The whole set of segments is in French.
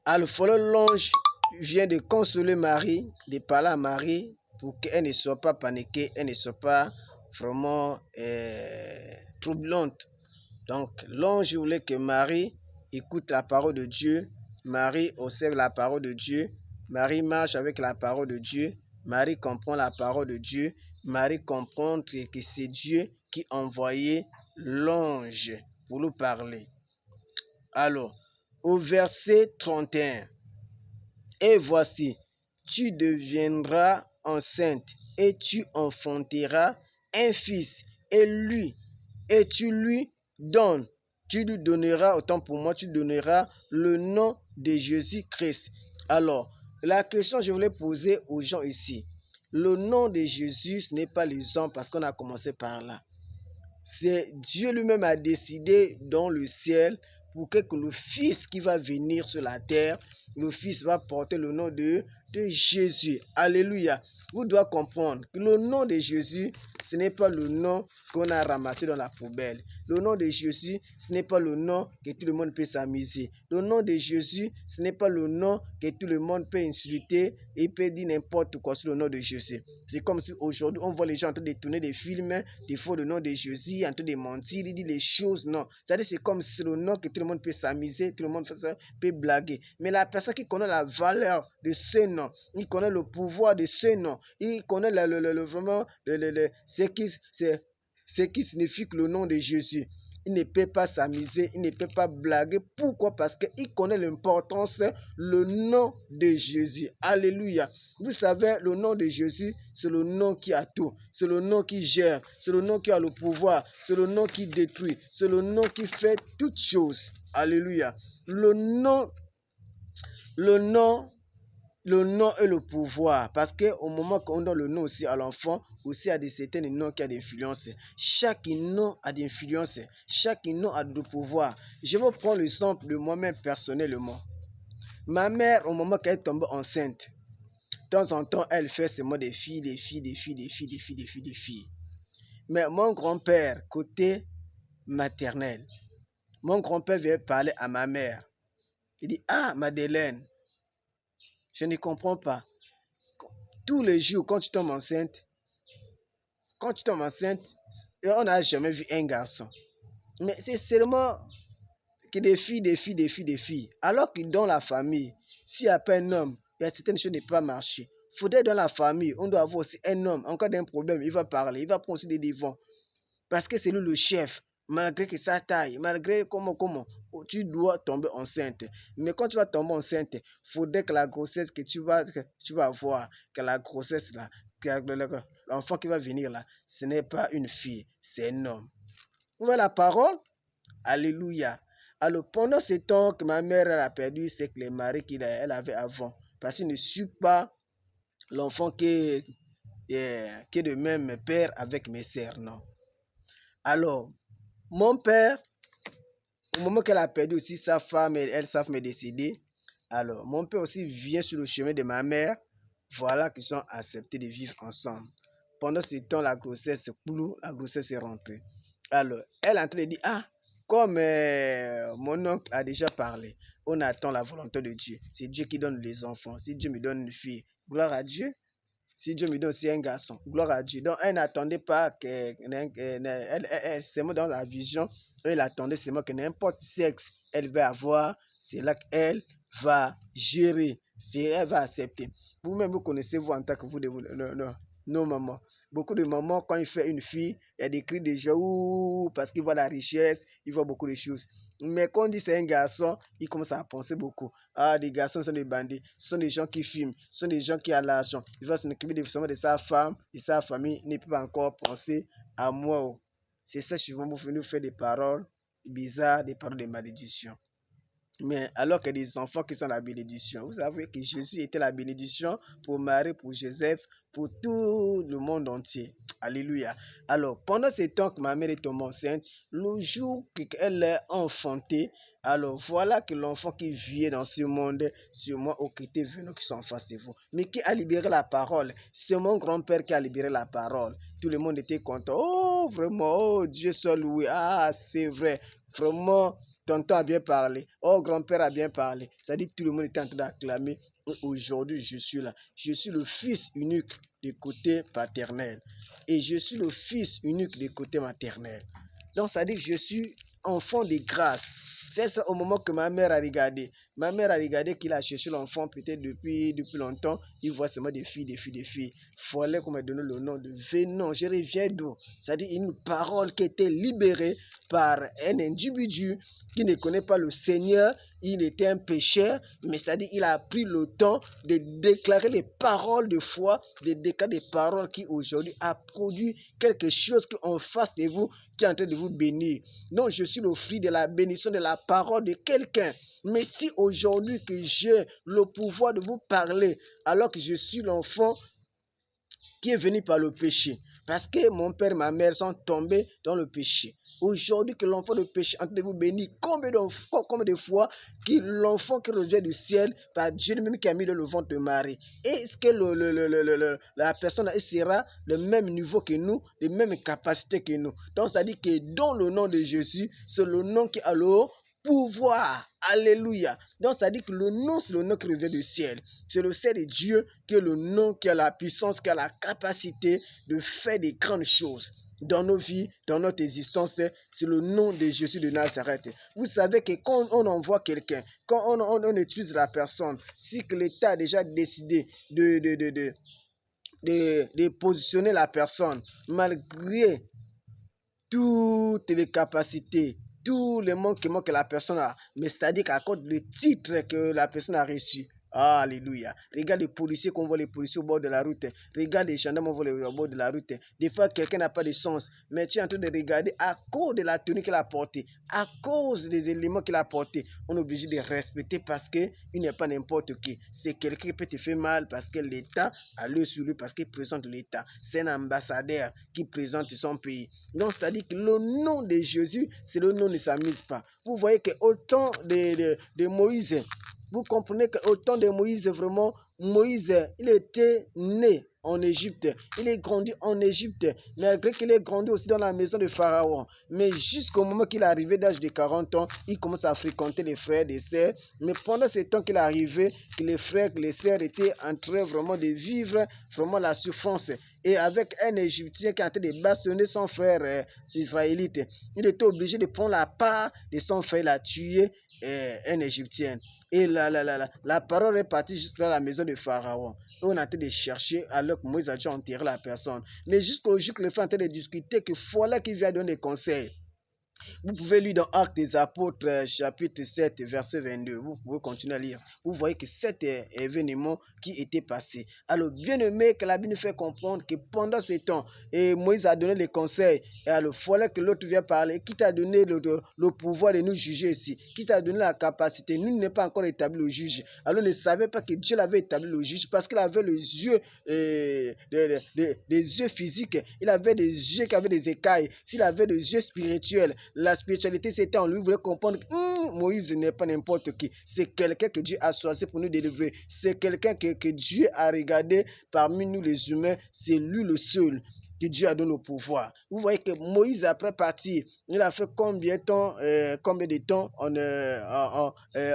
Alors, l'ange vient de consoler Marie, de parler à Marie pour qu'elle ne soit pas paniquée, elle ne soit pas vraiment troublante. Donc, l'ange voulait que Marie écoute la parole de Dieu, Marie observe la parole de Dieu, Marie marche avec la parole de Dieu, Marie comprend la parole de Dieu, Marie comprend que c'est Dieu qui envoyait l'ange pour nous parler. Alors, au verset 31, et voici, tu deviendras enceinte et tu enfanteras un fils et tu lui donneras, autant pour moi, tu donneras le nom de Jésus-Christ. Alors, la question que je voulais poser aux gens ici, le nom de Jésus, ce n'est pas les hommes parce qu'on a commencé par là. C'est Dieu lui-même a décidé dans le ciel pour que le Fils qui va venir sur la terre, le Fils va porter le nom de Jésus. Alléluia. Vous devez comprendre que le nom de Jésus, ce n'est pas le nom qu'on a ramassé dans la poubelle. Le nom de Jésus, ce n'est pas le nom que tout le monde peut s'amuser. Le nom de Jésus, ce n'est pas le nom que tout le monde peut insulter et peut dire n'importe quoi sur le nom de Jésus. C'est comme si aujourd'hui, on voit les gens en train de tourner des films, des fois le nom de Jésus, en train de mentir, de dire les choses. Non, c'est-à-dire c'est comme si c'est le nom que tout le monde peut s'amuser, tout le monde peut blaguer. Mais la personne qui connaît la valeur de ce nom, il connaît le pouvoir de ce nom, il connaît vraiment ce qui signifie le nom de Jésus. Il ne peut pas s'amuser, il ne peut pas blaguer. Pourquoi? Parce qu'il connaît l'importance, le nom de Jésus. Alléluia. Vous savez, le nom de Jésus, c'est le nom qui a tout. C'est le nom qui gère. C'est le nom qui a le pouvoir. C'est le nom qui détruit. C'est le nom qui fait toutes choses. Alléluia. Le nom et le pouvoir. Parce qu'au moment qu'on donne le nom aussi à l'enfant, aussi à des certains noms qui a d'influence. Chaque nom a d'influence. Chaque nom a de pouvoir. Je vais prendre l'exemple de moi-même personnellement. Ma mère, au moment qu'elle tombe enceinte, de temps en temps, elle fait seulement des filles. Mais mon grand-père, côté maternel, mon grand-père vient parler à ma mère. Il dit, ah, Madeleine, je ne comprends pas. Tous les jours, quand tu tombes enceinte, on n'a jamais vu un garçon. Mais c'est seulement que des filles. Alors que dans la famille, s'il n'y a pas un homme, il y a certaines choses qui ne peuvent pas marcher. Il faudrait dans la famille, on doit avoir aussi un homme. En cas d'un problème, il va parler, il va prendre aussi des devants. Parce que c'est lui le chef. Malgré que sa taille, malgré comment, tu dois tomber enceinte. Mais quand tu vas tomber enceinte, il faudrait que la grossesse que tu vas avoir, que la grossesse là, que l'enfant qui va venir là, ce n'est pas une fille, c'est un homme. Vous voyez la parole? Alléluia. Alors pendant ce temps que ma mère elle a perdu, c'est que les maris qu'elle avait avant. Parce qu'il ne suit pas l'enfant qui est de même père avec mes sœurs, non. Alors, mon père, au moment qu'elle a perdu aussi sa femme, elles savent me décider. Alors, mon père aussi vient sur le chemin de ma mère. Voilà qu'ils sont acceptés de vivre ensemble. Pendant ce temps, la grossesse est rentrée. Alors, elle est en train de dire, ah, comme mon oncle a déjà parlé, on attend la volonté de Dieu. C'est Dieu qui donne les enfants. Si Dieu me donne une fille, gloire à Dieu. Si Dieu me donne aussi un garçon, gloire à Dieu. Donc, elle n'attendait pas que, seulement dans la vision, elle attendait seulement que n'importe sexe elle va avoir, c'est là qu'elle va gérer, elle va accepter. Vous-même, vous connaissez, vous, en tant que vous, nos mamans. Beaucoup de mamans, quand ils font une fille, il y a des cris de joie, parce qu'ils voient la richesse, ils voient beaucoup de choses. Mais quand on dit c'est un garçon, ils commencent à penser beaucoup. Ah, les garçons sont des bandits, ce sont des gens qui fument, ce sont des gens qui ont l'argent. Il va s'occuper de sa femme, de sa famille, il ne peut pas encore penser à moi. C'est ça, je vais nous faire des paroles bizarres, des paroles de malédiction. Mais alors que des enfants qui sont la bénédiction, vous savez que Jésus était la bénédiction pour Marie, pour Joseph, pour tout le monde entier. Alléluia. Alors, pendant ce temps que ma mère est tombée enceinte, le jour qu'elle est enfantée, alors voilà que l'enfant qui vit dans ce monde, sur moi, au côté venu qui sont en face de vous. Mais qui a libéré la parole? C'est mon grand-père qui a libéré la parole. Tout le monde était content. Oh, vraiment, oh, Dieu soit loué. Ah, c'est vrai. Vraiment. tonton a bien parlé, oh grand-père a bien parlé. Ça dit tout le monde était en train d'acclamer. Aujourd'hui, je suis là. Je suis le fils unique du côté paternel. Et je suis le fils unique du côté maternel. Donc, ça dit que je suis enfant de grâce. C'est ça au moment que ma mère a regardé. Ma mère a regardé qu'il a cherché l'enfant peut-être depuis longtemps. Il voit seulement des filles. Il fallait qu'on me donne le nom de Vénon. Je reviens d'où? C'est-à-dire une parole qui était libérée par un individu qui ne connaît pas le Seigneur. Il était un pécheur, mais c'est-à-dire il a pris le temps de déclarer les paroles de foi, de déclarer des paroles qui aujourd'hui a produit quelque chose en face de vous, qui est en train de vous bénir. Non, je suis le fruit de la bénédiction de la parole de quelqu'un. Mais si aujourd'hui que j'ai le pouvoir de vous parler, alors que je suis l'enfant qui est venu par le péché, parce que mon père et ma mère sont tombés dans le péché. Aujourd'hui que l'enfant de péché est en train de vous bénir, combien de fois que l'enfant qui revient du ciel par Dieu lui-même qui a mis dans le ventre de Marie, est-ce que la personne sera le même niveau que nous, les mêmes capacités que nous? Donc ça dit que dans le nom de Jésus, c'est le nom qui a le pouvoir. Alléluia. Donc ça dit que le nom, c'est le nom qui revient du ciel. C'est le ciel de Dieu qui est le nom, qui a la puissance, qui a la capacité de faire des grandes choses dans nos vies, dans notre existence. C'est le nom de Jésus de Nazareth. Vous savez que quand on envoie quelqu'un, quand on utilise la personne, si que l'État a déjà décidé de positionner la personne, malgré toutes les capacités, tous les manquements que la personne a, mais c'est-à-dire qu'à cause du titre que la personne a reçu. Alléluia. Regarde les policiers qu'on voit, les policiers au bord de la route. Regarde les gendarmes qu'on voit au bord de la route. Des fois, quelqu'un n'a pas de sens, mais tu es en train de regarder à cause de la tenue qu'il a portée, à cause des éléments qu'il a portés. On est obligé de respecter parce qu'il n'est pas n'importe qui. C'est quelqu'un qui peut te faire mal parce que l'État a l'œil sur lui, parce qu'il présente l'État. C'est un ambassadeur qui présente son pays. Donc, c'est-à-dire que le nom de Jésus, c'est le nom ne s'amuse pas. Vous voyez qu'au temps de Moïse, vous comprenez qu'au temps de Moïse, vraiment, Moïse, il était né en Égypte. Il est grandi en Égypte, malgré qu'il est grandi aussi dans la maison de Pharaon. Mais jusqu'au moment qu'il est arrivé d'âge de 40 ans, il commence à fréquenter les frères et les sœurs. Mais pendant ce temps qu'il est arrivé, que les frères et les sœurs étaient en train vraiment de vivre vraiment la souffrance. Et avec un Égyptien qui est en train de bâtonner son frère israélite, il était obligé de prendre la part de son frère, il a tué un Égyptien. Et la parole est partie jusqu'à la maison de Pharaon. Et on a en train de chercher alors que Moïse a déjà enterré la personne. Mais jusqu'au jour que les frères ont en train de discuter, qu'il fallait qu'il vienne donner des conseils. Vous pouvez lire dans Actes des Apôtres, chapitre 7, verset 22. Vous pouvez continuer à lire. Vous voyez que cet événement qui était passé. Alors, bien aimé, que la Bible nous fait comprendre que pendant ce temps, Moïse a donné les conseils. Et alors, il fallait que l'autre vienne parler. Qui t'a donné le pouvoir de nous juger ici? Qui t'a donné la capacité? Nous n'est pas encore établi le juge. Alors, on ne savait pas que Dieu l'avait établi le juge parce qu'il avait les yeux, des yeux physiques. Il avait des yeux qui avaient des écailles. S'il avait des yeux spirituels, la spiritualité c'était en lui, voulait comprendre que Moïse n'est pas n'importe qui, c'est quelqu'un que Dieu a choisi pour nous délivrer, c'est quelqu'un que Dieu a regardé parmi nous les humains, c'est lui le seul que Dieu a donné le pouvoir. Vous voyez que Moïse, après partir, il a fait combien de temps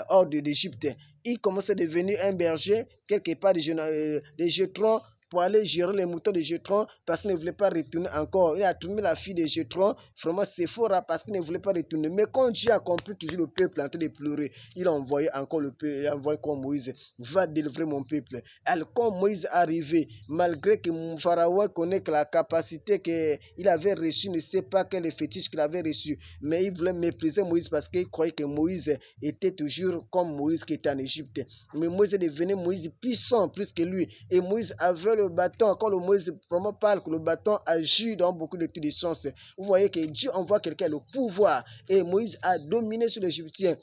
hors d'Égypte. Il commençait à devenir un berger quelque part de Jéthro, pour aller gérer les moutons de Jéthro parce qu'il ne voulait pas retourner encore. Il a tourné la fille de Jéthro, vraiment Séphora, parce qu'il ne voulait pas retourner. Mais quand Dieu a compris toujours le peuple en train de pleurer, il a envoyé encore le peuple, il a envoyé comme Moïse, va délivrer mon peuple. Alors quand Moïse est arrivé, malgré que Pharaon connaît que la capacité qu'il avait reçue, ne sait pas quel est le fétiche qu'il avait reçu, mais il voulait mépriser Moïse parce qu'il croyait que Moïse était toujours comme Moïse qui était en Égypte. Mais Moïse est devenu Moïse puissant plus que lui. Et Moïse avait le bâton. Quand le Moïse vraiment parle que le bâton agit dans beaucoup de sens. Vous voyez que Dieu envoie quelqu'un le pouvoir. Et Moïse a dominé sur l'Égyptien.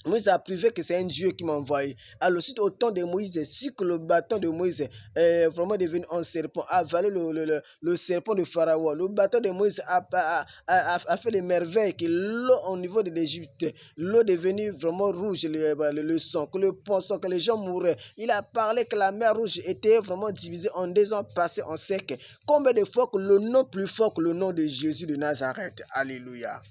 Moïse a prouvé que c'est un Dieu qui m'a envoyé. Alors, suite au temps de Moïse, si que le bâton de Moïse est vraiment devenu un serpent, a avalé le serpent de Pharaon, le bâton de Moïse a fait des merveilles, que l'eau au niveau de l'Égypte, l'eau est devenue vraiment rouge, le sang, que le poisson, que les gens mouraient. Il a parlé que la mer rouge était vraiment divisée en 2 ans passés en sec. Combien de fois que le nom plus fort que le nom de Jésus de Nazareth? Alléluia.